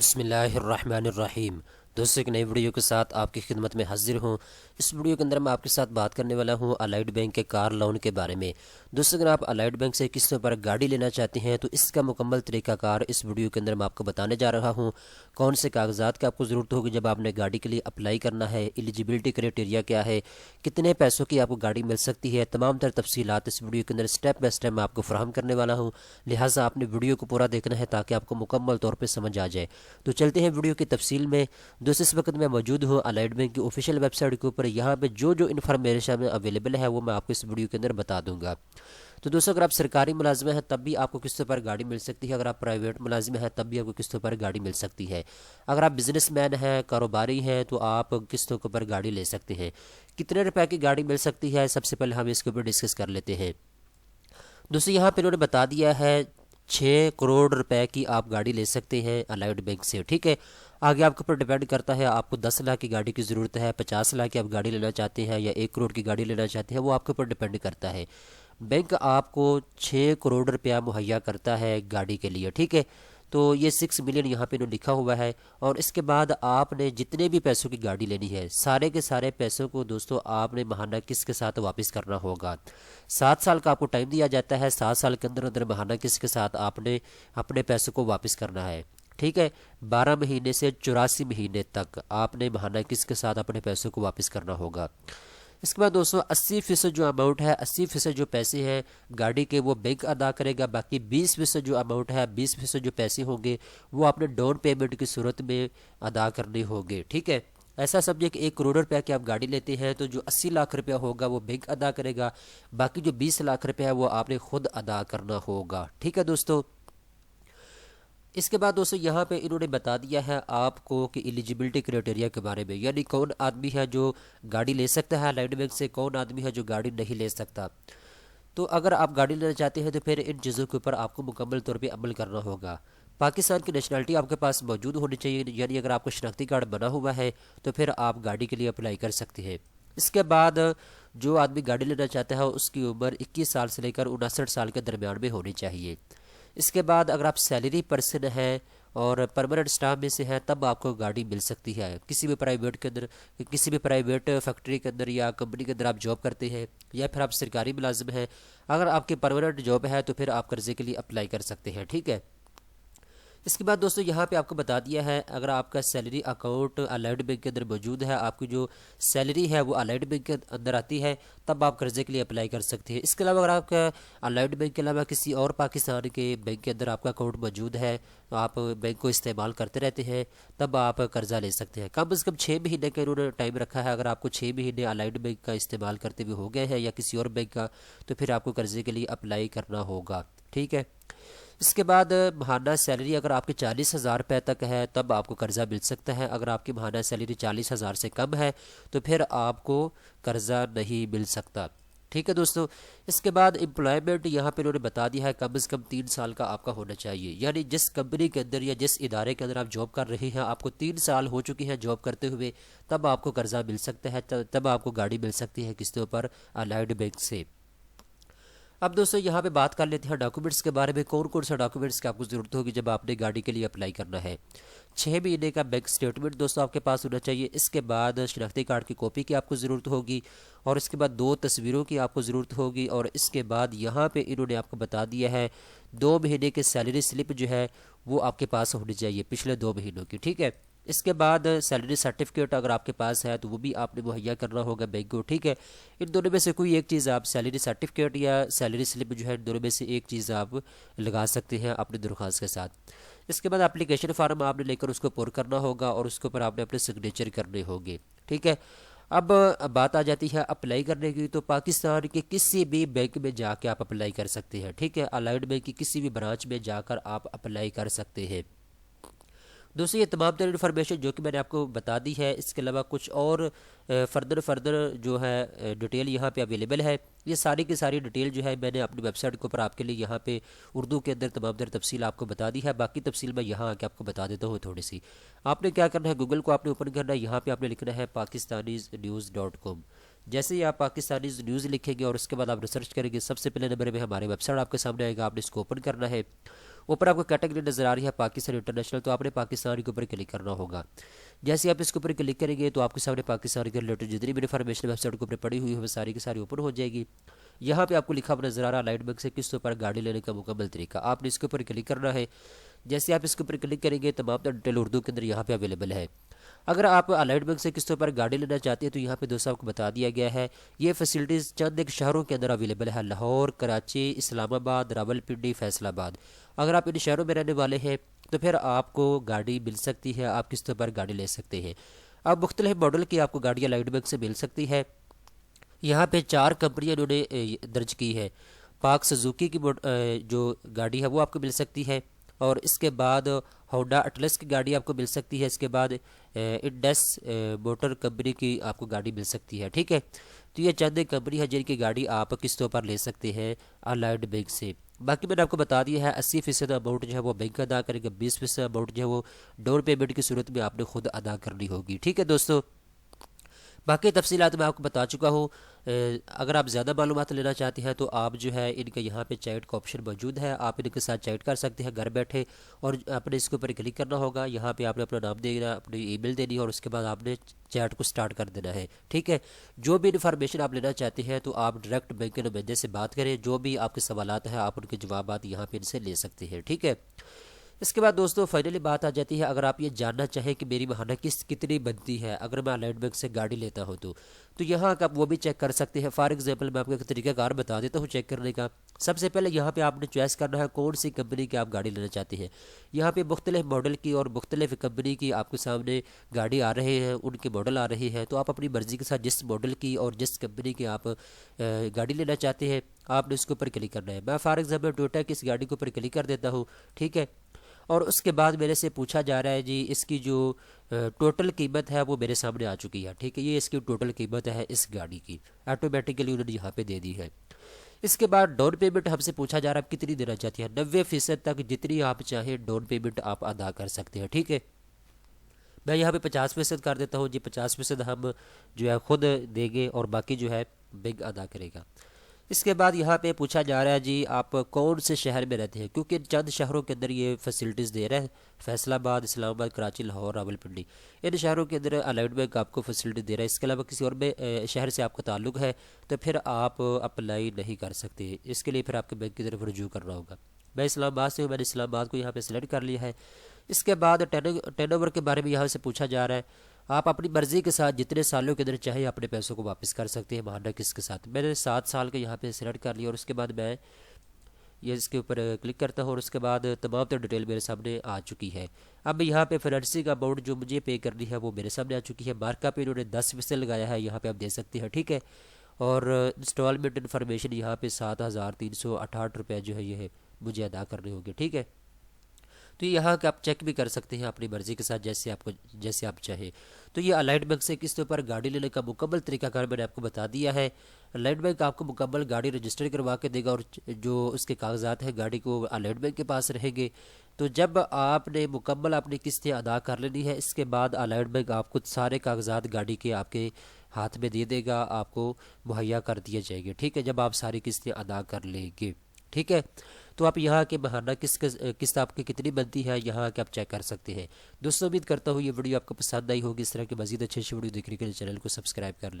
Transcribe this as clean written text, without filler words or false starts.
बिस्मिल्लाहिर्रहमानिर्रहीम। दोस्तों, एक नई वीडियो के साथ आपकी खिदमत में हाजिर हूँ। इस वीडियो के अंदर मैं आपके साथ बात करने वाला हूँ अलाइड बैंक के कार लोन के बारे में। दोस्तों, अगर आप अलाइड बैंक से किस्तों पर गाड़ी लेना चाहते हैं तो इसका मुकम्मल तरीकाकार इस वीडियो के अंदर मैं आपको बताने जा रहा हूँ। कौन से कागजात की आपको ज़रूरत होगी जब आपने गाड़ी के लिए अप्लाई करना है, एलिजिबिलिटी क्राइटेरिया क्या है, कितने पैसों की आपको गाड़ी मिल सकती है, तमाम तर तफसीलात इस वीडियो के अंदर स्टेप बाय स्टेप मैं आपको फराहम करने वाला हूँ। लिहाजा आपने वीडियो को पूरा देखना है ताकि आपको मुकम्मल तौर पर समझ आ जाए। तो चलते हैं वीडियो की तफसील में। दोस्तों, इस वक्त मैं मौजूद हूँ अलाइड बैंक की ऑफिशियल वेबसाइट के ऊपर। यहाँ पे जो जो इन्फॉर्मेशन अवेलेबल है वो मैं आपको इस वीडियो के अंदर बता दूंगा। तो दोस्तों, अगर आप सरकारी मुलाजिम हैं तब भी आपको किस्तों पर गाड़ी मिल सकती है। अगर आप प्राइवेट मुलाजिम हैं तब भी आपको किस्तों पर गाड़ी मिल सकती है। अगर आप बिजनेसमैन हैं, कारोबारी हैं, तो आप किस्तों के ऊपर गाड़ी ले सकते हैं। कितने रुपए की गाड़ी मिल सकती है, सबसे पहले हम इसके ऊपर डिस्कस कर लेते हैं। दोस्तों, यहाँ पे इन्होंने बता दिया है 6 करोड़ रुपए की आप गाड़ी ले सकते हैं अलाइड बैंक से। ठीक है, आगे आपके ऊपर डिपेंड करता है आपको 10 लाख की गाड़ी की ज़रूरत है, 50 लाख की आप गाड़ी लेना चाहते हैं या 1 करोड़ की गाड़ी लेना चाहते हैं, वो आपके ऊपर डिपेंड करता है। बैंक आपको 6 करोड़ रुपया मुहैया करता है गाड़ी के लिए। ठीक है, तो ये 6 मिलियन यहाँ पे इन्होंने लिखा हुआ है। और इसके बाद आपने जितने भी पैसों की गाड़ी लेनी है, सारे के सारे पैसों को दोस्तों आपने महाना किस्त के साथ वापस करना होगा। 7 साल का आपको टाइम दिया जाता है। 7 साल के अंदर अंदर महाना किस्त के साथ आपने अपने पैसों को वापस करना है। ठीक है, 12 महीने से 84 महीने तक आपने महाना किस्त के साथ अपने पैसों को वापस करना होगा। इसके बाद दोस्तों 80% जो अमाउंट है, 80% जो पैसे हैं गाड़ी के, वो बैंक अदा करेगा। बाकी 20% जो अमाउंट है, 20% जो पैसे होंगे वो आपने डाउन पेमेंट की सूरत में अदा करने होंगे। ठीक है, ऐसा समझिए कि 1 करोड़ रुपया की आप गाड़ी लेते हैं तो जो 80 लाख रुपया होगा वो बैंक अदा करेगा। बाकी जो 20 लाख रुपया है वो आपने खुद अदा करना होगा। ठीक है दोस्तों, इसके बाद दोस्तों यहाँ पे इन्होंने बता दिया है आपको कि एलिजिबिलिटी क्राइटेरिया के बारे में, यानी कौन आदमी है जो गाड़ी ले सकता है अलाइड बैंक से, कौन आदमी है जो गाड़ी नहीं ले सकता। तो अगर आप गाड़ी लेना चाहते हैं तो फिर इन चीज़ों के ऊपर आपको मुकम्मल तौर पे अमल करना होगा। पाकिस्तान की नेशनलिटी आपके पास मौजूद होनी चाहिए, यानी अगर आपका शनाख्ती कार्ड बना हुआ है तो फिर आप गाड़ी के लिए अप्लाई कर सकते हैं। इसके बाद जो आदमी गाड़ी लेना चाहता है उसकी उम्र 21 साल से लेकर 59 साल के दरमियान में होनी चाहिए। इसके बाद अगर आप सैलरी पर्सन हैं और परमानेंट स्टाफ में से हैं तब आपको गाड़ी मिल सकती है। किसी भी प्राइवेट के अंदर, किसी भी प्राइवेट फैक्ट्री के अंदर या कंपनी के अंदर आप जॉब करते हैं या फिर आप सरकारी मुलाजिम हैं, अगर आपकी परमानेंट जॉब है तो फिर आप कर्जे के लिए अप्लाई कर सकते हैं। ठीक है, इसके बाद दोस्तों यहाँ पे आपको बता दिया है अगर आपका सैलरी अकाउंट अलाइड बैंक के अंदर मौजूद है, आपकी जो सैलरी है वो अलाइड बैंक के अंदर आती है, तब आप कर्जे के लिए अप्लाई कर सकते हैं। इसके अलावा अगर आपका अलाइड बैंक के अलावा किसी और पाकिस्तान के बैंक के अंदर आपका अकाउंट मौजूद है, तो आप बैंक को इस्तेमाल करते रहते हैं, तब आप कर्जा ले सकते हैं। कम से कम 6 महीने का इन्होंने टाइम रखा है। अगर आपको 6 महीने अलाइड बैंक का इस्तेमाल करते हुए हो गए हैं या किसी और बैंक का, तो फिर आपको कर्जे के लिए अप्लाई करना होगा। ठीक है, इसके बाद महाना सैलरी अगर आपकी 40,000 रुपये तक है तब आपको कर्जा मिल सकता है। अगर आपकी महाना सैलरी 40,000 से कम है तो फिर आपको कर्जा नहीं मिल सकता। ठीक है दोस्तों, इसके बाद एम्प्लॉयमेंट यहाँ पे उन्होंने बता दिया है कम से कम 3 साल का आपका होना चाहिए, यानी जिस कंपनी के अंदर या जिस इदारे के अंदर आप जॉब कर रहे हैं आपको 3 साल हो चुकी हैं जॉब करते हुए, तब आपको कर्जा मिल सकता है, तब आपको गाड़ी मिल सकती है किस्तों पर अलाइड बैंक से। अब दोस्तों यहाँ पे बात कर लेते हैं डॉक्यूमेंट्स के बारे में। कौन कौन सा डॉक्यूमेंट्स की आपको ज़रूरत होगी जब आपने गाड़ी के लिए अप्लाई करना है। 6 महीने का बैंक स्टेटमेंट दोस्तों आपके पास होना चाहिए। इसके बाद शनाख्ती कार्ड की कॉपी की आपको ज़रूरत होगी और इसके बाद 2 तस्वीरों की आपको ज़रूरत होगी। और इसके बाद यहाँ पे इन्होंने आपको बता दिया है 2 महीने के सैलरी स्लिप जो है वो आपके पास होनी चाहिए पिछले 2 महीनों की। ठीक है, इसके बाद सैलरी सर्टिफिकेट अगर आपके पास है तो वो भी आपने मुहैया करना होगा बैंक को। ठीक है, इन दोनों में से कोई एक चीज़ आप, सैलरी सर्टिफिकेट या सैलरी स्लिप जो है, इन दोनों में से एक चीज़ आप लगा सकते हैं अपनी दरख्वास्त के साथ। इसके बाद एप्लीकेशन फार्म आपने लेकर उसको पुर करना होगा और उसके ऊपर आपने अपने सिग्नेचर करने होंगे। ठीक है, अब बात आ जाती है अप्लाई करने की। तो पाकिस्तान के किसी भी बैंक में जाके आप अप्लाई कर सकते हैं। ठीक है, अलाइड बैंक की किसी भी ब्रांच में जाकर आप अप्लाई कर सकते हैं। दोस्तों, ये तमाम तरह इन्फॉर्मेशन जो कि मैंने आपको बता दी है, इसके अलावा कुछ और फर्दर जो है डिटेल यहाँ पे अवेलेबल है। ये सारी की सारी डिटेल जो है मैंने अपनी वेबसाइट के ऊपर आपके लिए यहाँ पे उर्दू के अंदर तमाम तरह तफसील आपको बता दी है। बाकी तफसील मैं यहाँ आके आपको बता देता हूँ थोड़ी सी। आपने क्या करना है, गूगल को आपने ओपन करना है, यहाँ पर आपने लिखना है pakistanis.news.com। जैसे ही आप पाकिस्तानी न्यूज़ लिखेंगे और उसके बाद आप रिसर्च करेंगे, सबसे पहले नंबर में हमारे वेबसाइट आपके सामने आएगा, आपने इसको ओपन करना है। ऊपर आपको कैटेगरी नज़र आ रही है पाकिस्तान इंटरनेशनल, तो आपने पाकिस्तान के ऊपर क्लिक करना होगा। जैसे आप इसके ऊपर क्लिक करेंगे तो आपके सामने पाकिस्तान के रिलेटेड जितनी भी इन्फॉर्मेशन वेबसाइट के ऊपर पड़ी हुई है वो सारी की सारी ओपन हो जाएगी। यहाँ पे आपको लिखा हुआ नजर आ रहा है अलाइड बैंक से किस्तों पर गाड़ी लेने का मुकम्मल तरीका, आपने इसके ऊपर क्लिक करना है। जैसे आप इसके ऊपर क्लिक करेंगे तमाम डिटेल उर्दू के अंदर यहाँ पे अवेलेबल है। अगर आप अलाइड बैंक से किस्तों पर गाड़ी लेना चाहते हैं तो यहाँ पे दोस्तों आपको बता दिया गया है ये फैसिलिटीज़ चंद एक शहरों के अंदर अवेलेबल है, लाहौर, कराची, इस्लामाबाद, रावलपिंडी, फैसलाबाद। अगर आप इन शहरों में रहने वाले हैं तो फिर आपको गाड़ी मिल सकती है, आप किस्तों पर गाड़ी ले सकते हैं। अब मुख्तलिफ मॉडल की आपको गाड़ियाँ अलाइड बैंक से मिल सकती है। यहाँ पे 4 कंपनियाँ इन्होंने दर्ज की है। पाक सुजुकी की जो गाड़ी है वो आपको मिल सकती है, और इसके बाद होंडा अटलस की गाड़ी आपको मिल सकती है। इसके बाद इंडस मोटर कंपनी की आपको गाड़ी मिल सकती है। ठीक है, तो ये चंद कंपनी है जिनकी गाड़ी आप किस्तों पर ले सकते हैं अलाइड बैंक से। बाकी मैंने आपको बता दिया है 80% अमाउंट जो है वो बैंक अदा करेगा, 20% अमाउंट जो है वो डाउन पेमेंट की सूरत में आपने खुद अदा करनी होगी। ठीक है दोस्तों, बाकी तफसीलात मैं आपको बता चुका हूँ। अगर आप ज़्यादा मालूमात लेना चाहते हैं तो आप जो है इनका यहाँ पे चैट का ऑप्शन मौजूद है, आप इनके साथ चैट कर सकते हैं घर बैठे, और आपने इसके ऊपर क्लिक करना होगा। यहाँ पे आपने अपना नाम देना, अपनी ईमेल देनी है, और उसके बाद आपने चैट को स्टार्ट कर देना है। ठीक है, जो भी इन्फॉर्मेशन आप लेना चाहते हैं तो आप डायरेक्ट बैंक के नुमाइंदे से बात करें, जो भी आपके सवालात हैं आप उनके जवाब यहाँ पर इनसे ले सकते हैं। ठीक है, इसके बाद दोस्तों फाइनली बात आ जाती है, अगर आप ये जानना चाहें कि मेरी माहाना किस्त कितनी बनती है अगर मैं अलाइड बैंक से गाड़ी लेता हूँ तो यहाँ का आप वो भी चेक कर सकते हैं। फॉर एग्जांपल मैं आपको एक तरीकाकार बता देता हूँ चेक करने का। सबसे पहले यहाँ पे आपने चॉइस करना है कौन सी कंपनी की आप गाड़ी लेना चाहते हैं। यहाँ पे मुख्तलिफ मॉडल की और मुख्तलिफ कंपनी की आपके सामने गाड़ी आ रहे हैं, उनके मॉडल आ रहे हैं, तो आप अपनी मर्ज़ी के साथ जिस मॉडल की और जिस कंपनी की आप गाड़ी लेना चाहते हैं आपने उसके ऊपर क्लिक करना है। मैं फॉर एग्जाम्पल टोयोटा की इस गाड़ी के ऊपर क्लिक कर देता हूँ। ठीक है, और उसके बाद मेरे से पूछा जा रहा है जी इसकी जो टोटल कीमत है वो मेरे सामने आ चुकी है। ठीक है, ये इसकी टोटल कीमत है इस गाड़ी की, ऑटोमेटिकली उन्होंने यहाँ पे दे दी है। इसके बाद डाउन पेमेंट हमसे पूछा जा रहा है आप कितनी देना चाहती हैं। 90% तक जितनी आप चाहें डाउन पेमेंट आप अदा कर सकते हैं। ठीक है, मैं यहाँ पे 50% कर देता हूँ जी, 50% हम जो है खुद देंगे और बाकी जो है बैंक अदा करेगा। इसके बाद यहाँ पे पूछा जा रहा है जी आप कौन से शहर में रहते हैं, क्योंकि चंद शहरों के अंदर ये फैसिलिटीज़ दे रहा है, फैसलाबाद, इस्लामाबाद, कराची, लाहौर, रावलपिंडी, इन शहरों के अंदर अलाइड बैंक आपको फैसिलिटी दे रहा है। इसके अलावा किसी और में शहर से आपका ताल्लुक है तो फिर आप अप्लाई नहीं कर सकते, इसके लिए फिर आपके बैंक की तरफ रजू करना होगा। मैं इस्लामाबाद से हूँ, मैंने इस्लामाबाद को यहाँ पर सिलेक्ट कर लिया है। इसके बाद टर्न ओवर के बारे में यहाँ से पूछा जा रहा है, आप अपनी मर्ज़ी के साथ जितने सालों के अंदर चाहे अपने पैसों को वापस कर सकते हैं महाना किस्त के साथ। मैंने 7 साल के यहाँ पे सिलेक्ट कर लिया, और उसके बाद मैं ये इसके ऊपर क्लिक करता हूँ, और उसके बाद तमाम तो डिटेल मेरे सामने आ चुकी है। अब यहाँ पे फाइनेंसिंग अमाउंट जो मुझे पे करनी है वो मेरे सामने आ चुकी है। मार्कअप इन्होंने 10% लगाया है, यहाँ पे आप देख सकते हैं। ठीक है, और इंस्टॉलमेंट इन्फॉर्मेशन यहाँ पे 7,368 रुपये जो है ये है मुझे अदा करने होंगे। ठीक है, तो यहाँ का आप चेक भी कर सकते हैं अपनी मर्ज़ी के साथ जैसे आप चाहें। तो ये अलाइड बैंक से किस्तों पर गाड़ी लेने का मुकम्मल तरीकाकार मैंने आपको बता दिया है। अलाइड बैंक आपको मुकम्मल गाड़ी रजिस्टर करवा के देगा, और जो उसके कागजात हैं गाड़ी को अलाइड बैंक के पास रहेंगे। तो जब आपने मुकम्मल अपनी किस्तें अदा कर लेनी है इसके बाद अलाइड बैंक आपको सारे कागजात गाड़ी के आपके हाथ में दे देगा, आपको मुहैया कर दिए जाएंगे। ठीक है, जब आप सारी किस्तें अदा कर लेंगे। ठीक है, तो आप यहाँ के महाना किस्त आपकी कितनी बनती है यहाँ के आप चेक कर सकते हैं। दोस्तों उम्मीद करता हूँ ये वीडियो आपको पसंद आई होगी। इस तरह की मज़ीद अच्छी वीडियो देखने के लिए चैनल को सब्सक्राइब कर लें।